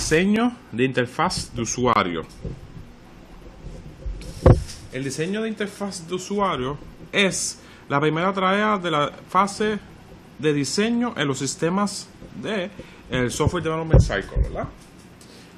diseño de interfaz de usuario. El diseño de interfaz de usuario es la primera tarea de la fase de diseño en los sistemas de el Software Development Cycle, ¿verdad?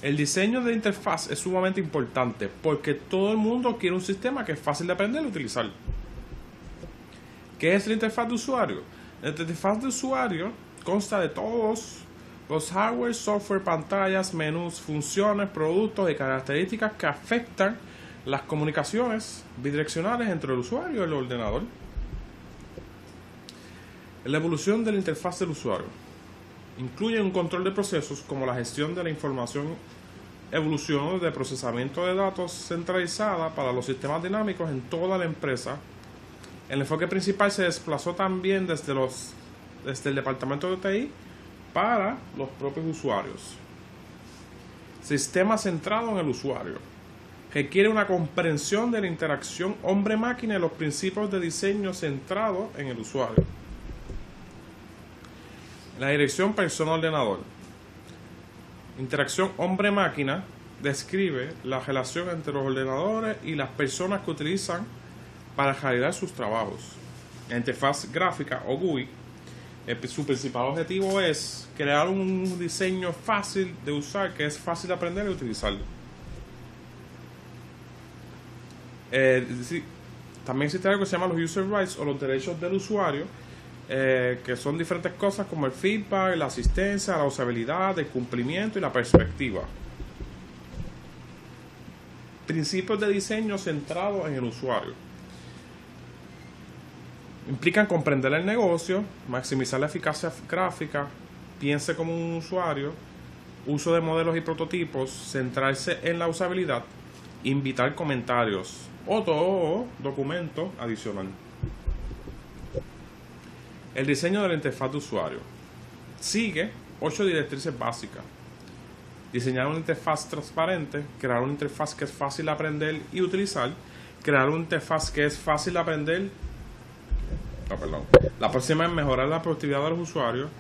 El diseño de interfaz es sumamente importante porque todo el mundo quiere un sistema que es fácil de aprender y utilizar. ¿Qué es la interfaz de usuario? La interfaz de usuario consta de todos los hardware, software, pantallas, menús, funciones, productos y características que afectan las comunicaciones bidireccionales entre el usuario y el ordenador. La evolución de la interfaz del usuario incluye un control de procesos como la gestión de la información, evolución de procesamiento de datos centralizada para los sistemas dinámicos en toda la empresa. El enfoque principal se desplazó también desde el departamento de TI para los propios usuarios. Sistema centrado en el usuario. Requiere una comprensión de la interacción hombre-máquina y los principios de diseño centrado en el usuario. La dirección persona-ordenador. Interacción hombre-máquina describe la relación entre los ordenadores y las personas que utilizan para realizar sus trabajos. La interfaz gráfica o GUI, su principal objetivo es crear un diseño fácil de usar, que es fácil de aprender y utilizar. También existe algo que se llama los user rights o los derechos del usuario, que son diferentes cosas como el feedback, la asistencia, la usabilidad, el cumplimiento y la perspectiva. Principios de diseño centrados en el usuario. Implican comprender el negocio, maximizar la eficacia gráfica, piense como un usuario, uso de modelos y prototipos, centrarse en la usabilidad, invitar comentarios o todo documento adicional. El diseño de la interfaz de usuario sigue 8 directrices básicas. Diseñar una interfaz transparente, crear una interfaz que es fácil de aprender y utilizar, crear una interfaz que es fácil de aprender. La próxima es mejorar la productividad de los usuarios,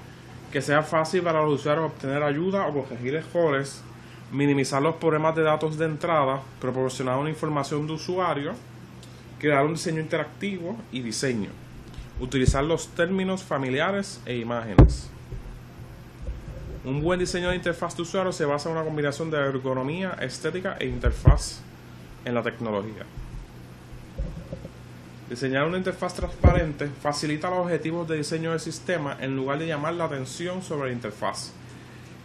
que sea fácil para los usuarios obtener ayuda o corregir errores, minimizar los problemas de datos de entrada, proporcionar una información de usuario, crear un diseño interactivo y diseño. Utilizar los términos familiares e imágenes. Un buen diseño de interfaz de usuario se basa en una combinación de ergonomía, estética e interfaz en la tecnología. Diseñar una interfaz transparente facilita los objetivos de diseño del sistema en lugar de llamar la atención sobre la interfaz.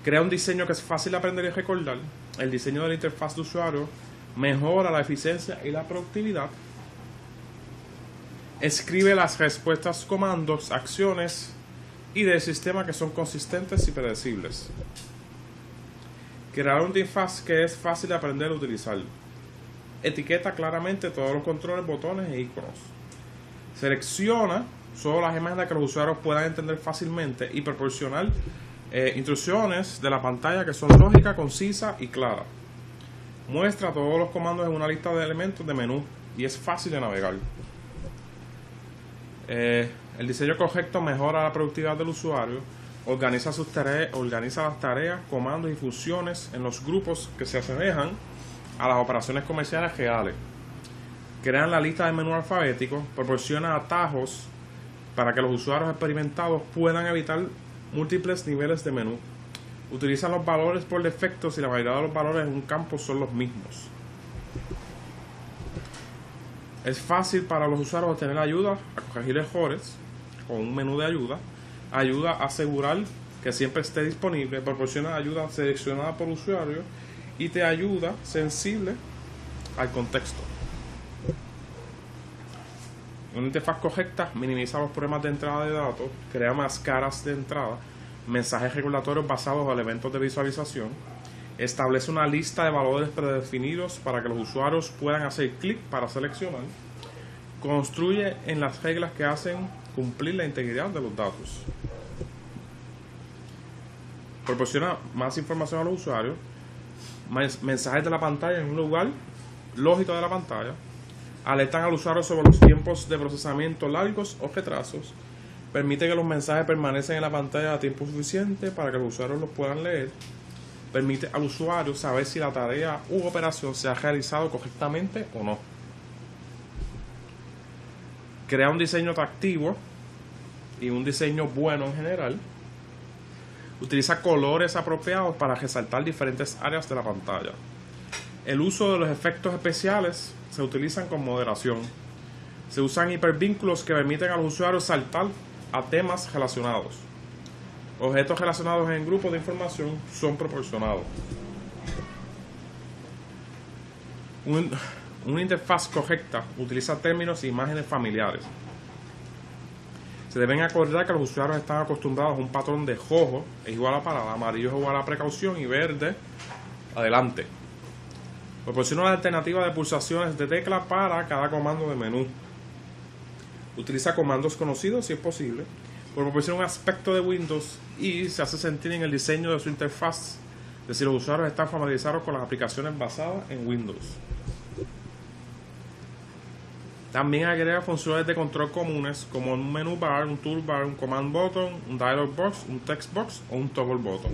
Crea un diseño que es fácil de aprender y recordar. El diseño de la interfaz de usuario mejora la eficiencia y la productividad. Escribe las respuestas, comandos, acciones y del sistema que son consistentes y predecibles. Crear una interfaz que es fácil de aprender a utilizar. Etiqueta claramente todos los controles, botones e iconos. Selecciona solo las imágenes que los usuarios puedan entender fácilmente y proporcionar instrucciones de la pantalla que son lógicas, concisas y claras. Muestra todos los comandos en una lista de elementos de menú y es fácil de navegar. El diseño correcto mejora la productividad del usuario, organiza las tareas, comandos y funciones en los grupos que se asemejan a las operaciones comerciales reales. Crean la lista de menú alfabético, proporciona atajos para que los usuarios experimentados puedan evitar múltiples niveles de menú. Utilizan los valores por defecto si la mayoría de los valores en un campo son los mismos. Es fácil para los usuarios obtener ayuda a corregir errores con un menú de ayuda. Ayuda a asegurar que siempre esté disponible. Proporciona ayuda seleccionada por usuario y te ayuda sensible al contexto. Una interfaz correcta minimiza los problemas de entrada de datos, crea máscaras de entrada, mensajes regulatorios basados en elementos de visualización, establece una lista de valores predefinidos para que los usuarios puedan hacer clic para seleccionar, construye en las reglas que hacen cumplir la integridad de los datos, proporciona más información a los usuarios, mensajes de la pantalla en un lugar lógico de la pantalla, alertan al usuario sobre los tiempos de procesamiento largos o retrasos, permite que los mensajes permanezcan en la pantalla a tiempo suficiente para que los usuarios los puedan leer, permite al usuario saber si la tarea u operación se ha realizado correctamente o no. Crea un diseño atractivo y un diseño bueno en general. Utiliza colores apropiados para resaltar diferentes áreas de la pantalla. El uso de los efectos especiales se utilizan con moderación. Se usan hipervínculos que permiten a los usuarios saltar a temas relacionados. Objetos relacionados en grupos de información son proporcionados. Una interfaz correcta utiliza términos e imágenes familiares. Se deben acordar que los usuarios están acostumbrados a un patrón de rojo es igual a parada, amarillo es igual a precaución y verde adelante. Proporciona una alternativa de pulsaciones de tecla para cada comando de menú. Utiliza comandos conocidos si es posible. Proporciona un aspecto de Windows y se hace sentir en el diseño de su interfaz de si los usuarios están familiarizados con las aplicaciones basadas en Windows. También agrega funciones de control comunes como un menú bar, un toolbar, un command button, un dialog box, un text box o un toggle button.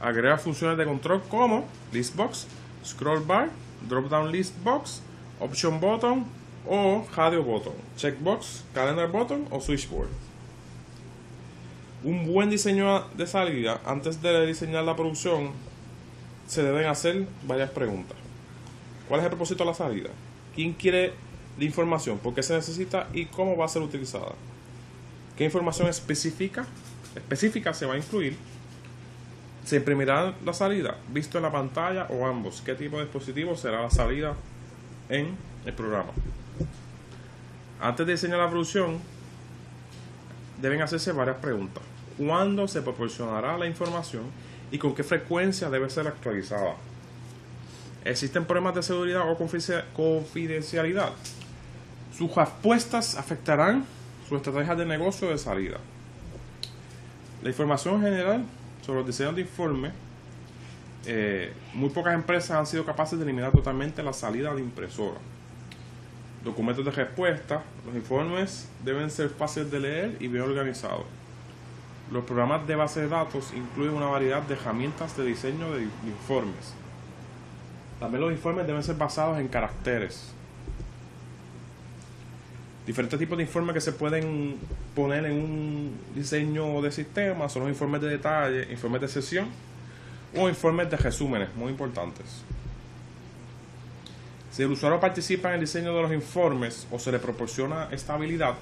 Agrega funciones de control como list box, scroll bar, drop down list box, option button o radio button, checkbox, calendar button o switchboard. Un buen diseño de salida. Antes de diseñar la producción se deben hacer varias preguntas. ¿Cuál es el propósito de la salida? ¿Quién quiere la información? ¿Por qué se necesita? ¿Y cómo va a ser utilizada? ¿Qué información específica se va a incluir? ¿Se imprimirá la salida visto en la pantalla o ambos? ¿Qué tipo de dispositivo será la salida en el programa? Antes de diseñar la producción deben hacerse varias preguntas. ¿Cuándo se proporcionará la información y con qué frecuencia debe ser actualizada? ¿Existen problemas de seguridad o confidencialidad? Sus respuestas afectarán sus estrategias de negocio de salida. La información general sobre los diseños de informe. Muy pocas empresas han sido capaces de eliminar totalmente la salida de impresora. Documentos de respuesta. Los informes deben ser fáciles de leer y bien organizados. Los programas de base de datos incluyen una variedad de herramientas de diseño de informes. También los informes deben ser basados en caracteres. Diferentes tipos de informes que se pueden poner en un diseño de sistema son los informes de detalle, informes de sesión o informes de resúmenes, muy importantes. Si el usuario participa en el diseño de los informes o se le proporciona esta habilidad,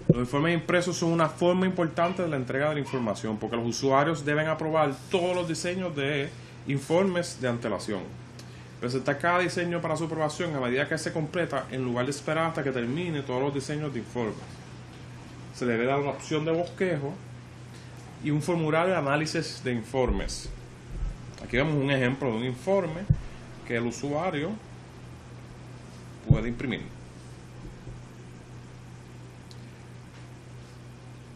los informes impresos son una forma importante de la entrega de la información porque los usuarios deben aprobar todos los diseños de informes de antelación. Presentar cada diseño para su aprobación a medida que se completa en lugar de esperar hasta que termine todos los diseños de informes. Se le debe dar una opción de bosquejo y un formulario de análisis de informes. Aquí vemos un ejemplo de un informe que el usuario puede imprimir.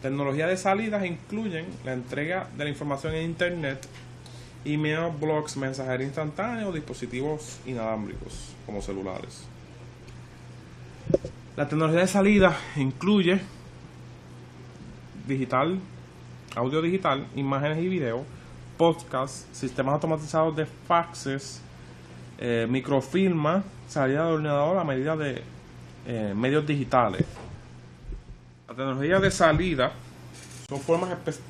Tecnología de salidas incluyen la entrega de la información en Internet, email, blogs, mensajería instantánea o dispositivos inalámbricos como celulares. La tecnología de salida incluye digital, audio digital, imágenes y video, podcasts, sistemas automatizados de faxes, microfilma, salida de ordenador a medida de medios digitales. La tecnología de salida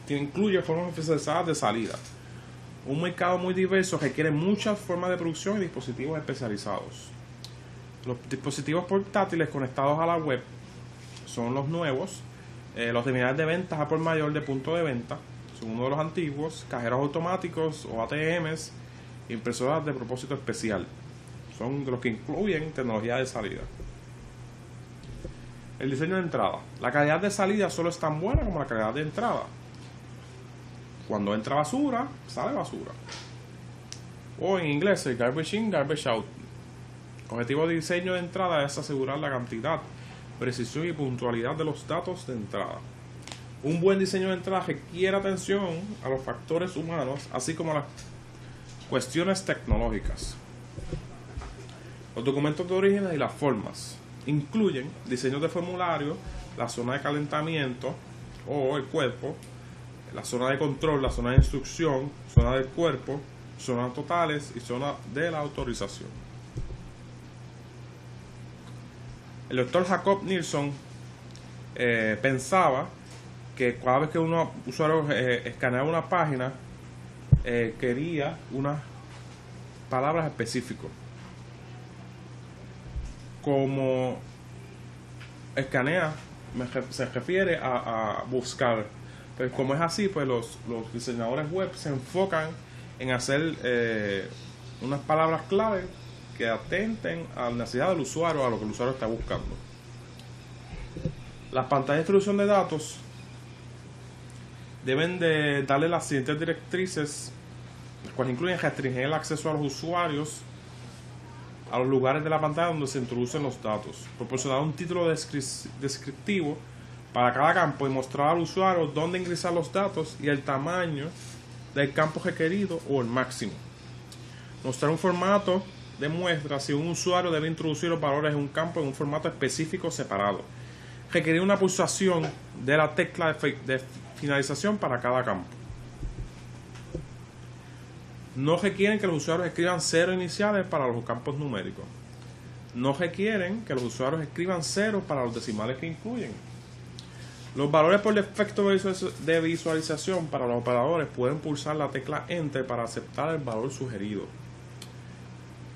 incluye formas especializadas de salida. Un mercado muy diverso requiere muchas formas de producción y dispositivos especializados. Los dispositivos portátiles conectados a la web son los nuevos. Los terminales de ventas a por mayor de punto de venta son uno de los antiguos. Cajeros automáticos o ATMs, impresoras de propósito especial. Son de los que incluyen tecnología de salida. El diseño de entrada. La calidad de salida solo es tan buena como la calidad de entrada. Cuando entra basura, sale basura. O en inglés, el garbage in, garbage out. El objetivo de diseño de entrada es asegurar la cantidad, precisión y puntualidad de los datos de entrada. Un buen diseño de entrada requiere atención a los factores humanos, así como a las cuestiones tecnológicas. Los documentos de origen y las formas incluyen diseños de formulario, la zona de calentamiento o el cuerpo, la zona de control, la zona de instrucción, zona del cuerpo, zonas totales y zona de la autorización. El doctor Jacob Nielsen pensaba que cada vez que un usuario escaneaba una página, quería unas palabras específicas. Como escanea se refiere a buscar. Pues como es así, pues los diseñadores web se enfocan en hacer unas palabras clave que atenten a la necesidad del usuario, a lo que el usuario está buscando. Las pantallas de introducción de datos deben de darle las siguientes directrices, las cuales incluyen restringir el acceso a los usuarios a los lugares de la pantalla donde se introducen los datos, proporcionar un título descriptivo para cada campo y mostrar al usuario dónde ingresar los datos y el tamaño del campo requerido o el máximo. Mostrar un formato de muestra si un usuario debe introducir los valores en un campo en un formato específico separado. Requerir una pulsación de la tecla de finalización para cada campo. No requieren que los usuarios escriban 0 iniciales para los campos numéricos. No requieren que los usuarios escriban 0 para los decimales que incluyen. Los valores por defecto de visualización para los operadores pueden pulsar la tecla Enter para aceptar el valor sugerido.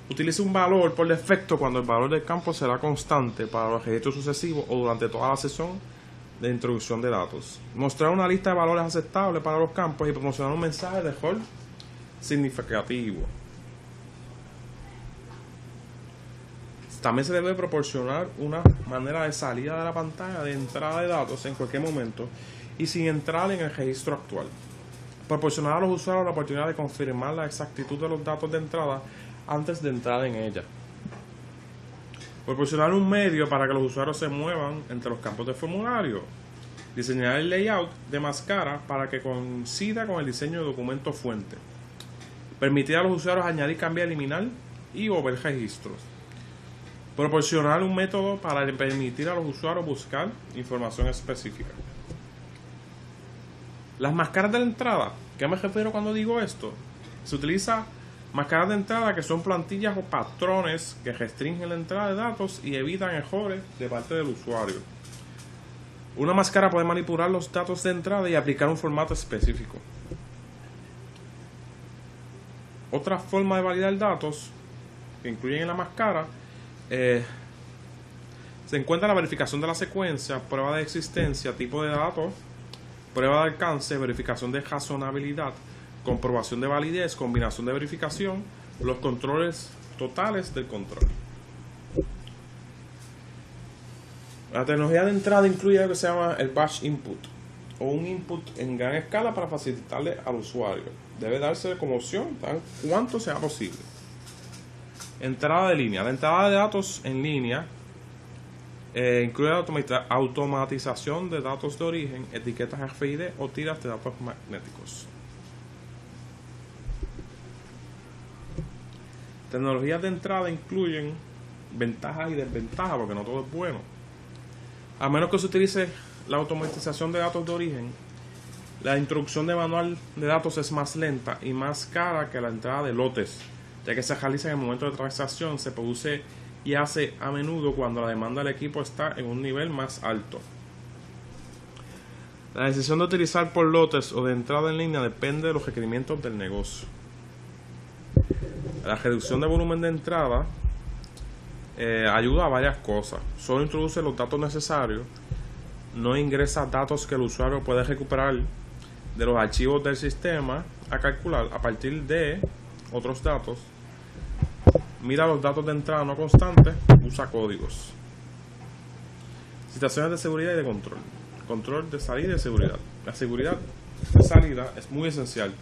Utilice un valor por defecto cuando el valor del campo será constante para los registros sucesivos o durante toda la sesión de introducción de datos. Mostrar una lista de valores aceptables para los campos y promocionar un mensaje de rol significativo. También se debe proporcionar una manera de salida de la pantalla de entrada de datos en cualquier momento y sin entrar en el registro actual. Proporcionar a los usuarios la oportunidad de confirmar la exactitud de los datos de entrada antes de entrar en ella. Proporcionar un medio para que los usuarios se muevan entre los campos de formulario. Diseñar el layout de máscara para que coincida con el diseño de documento fuente. Permitir a los usuarios añadir, cambiar, eliminar y o ver registros. Proporcionar un método para permitir a los usuarios buscar información específica. Las máscaras de la entrada, ¿qué me refiero cuando digo esto? Se utiliza máscaras de entrada que son plantillas o patrones que restringen la entrada de datos y evitan errores de parte del usuario. Una máscara puede manipular los datos de entrada y aplicar un formato específico. Otra forma de validar datos que incluyen en la máscara se encuentra la verificación de la secuencia, prueba de existencia, tipo de datos, prueba de alcance, verificación de razonabilidad, comprobación de validez, combinación de verificación, los controles totales del control. La tecnología de entrada incluye lo que se llama el batch input, o un input en gran escala para facilitarle al usuario. Debe darse como opción tan cuanto sea posible. Entrada de línea. La entrada de datos en línea incluye la automatización de datos de origen, etiquetas RFID o tiras de datos magnéticos. Tecnologías de entrada incluyen ventajas y desventajas, porque no todo es bueno. A menos que se utilice la automatización de datos de origen, la introducción de manual de datos es más lenta y más cara que la entrada de lotes, ya que se realiza en el momento de transacción, se produce y hace a menudo cuando la demanda del equipo está en un nivel más alto. La decisión de utilizar por lotes o de entrada en línea depende de los requerimientos del negocio. La reducción de volumen de entrada ayuda a varias cosas. Solo introduce los datos necesarios, no ingresa datos que el usuario puede recuperar de los archivos del sistema a calcular a partir de otros datos. Mira los datos de entrada no constantes, usa códigos. Situaciones de seguridad y de control. Control de salida y de seguridad. La seguridad de salida es muy esencial.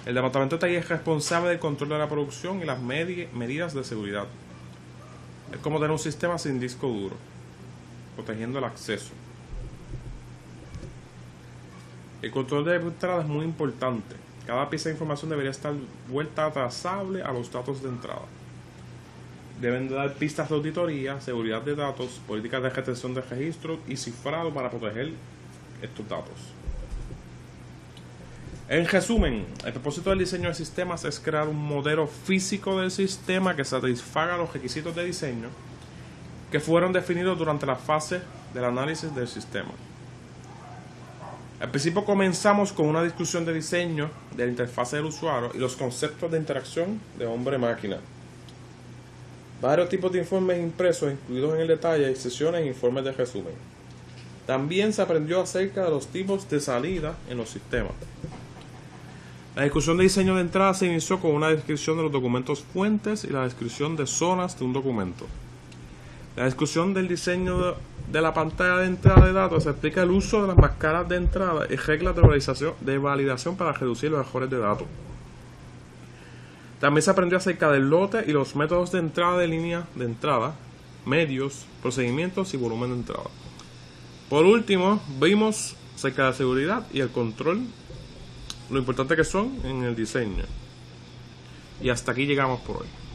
El departamento de TI es responsable del control de la producción y las medidas de seguridad. Es como tener un sistema sin disco duro, protegiendo el acceso. El control de entrada es muy importante. Cada pieza de información debería estar vuelta trazable a los datos de entrada. Deben dar pistas de auditoría, seguridad de datos, políticas de retención de registros y cifrado para proteger estos datos. En resumen, el propósito del diseño de sistemas es crear un modelo físico del sistema que satisfaga los requisitos de diseño que fueron definidos durante la fase del análisis del sistema. Al principio comenzamos con una discusión de diseño de la interfase del usuario y los conceptos de interacción de hombre-máquina. Varios tipos de informes impresos incluidos en el detalle y sesiones e informes de resumen. También se aprendió acerca de los tipos de salida en los sistemas. La discusión de diseño de entrada se inició con una descripción de los documentos fuentes y la descripción de zonas de un documento. La discusión del diseño de la pantalla de entrada de datos explica el uso de las máscaras de entrada y reglas de validación para reducir los errores de datos. También se aprendió acerca del lote y los métodos de entrada de línea de entrada, medios, procedimientos y volumen de entrada. Por último, vimos acerca de la seguridad y el control, lo importante que son en el diseño. Y hasta aquí llegamos por hoy.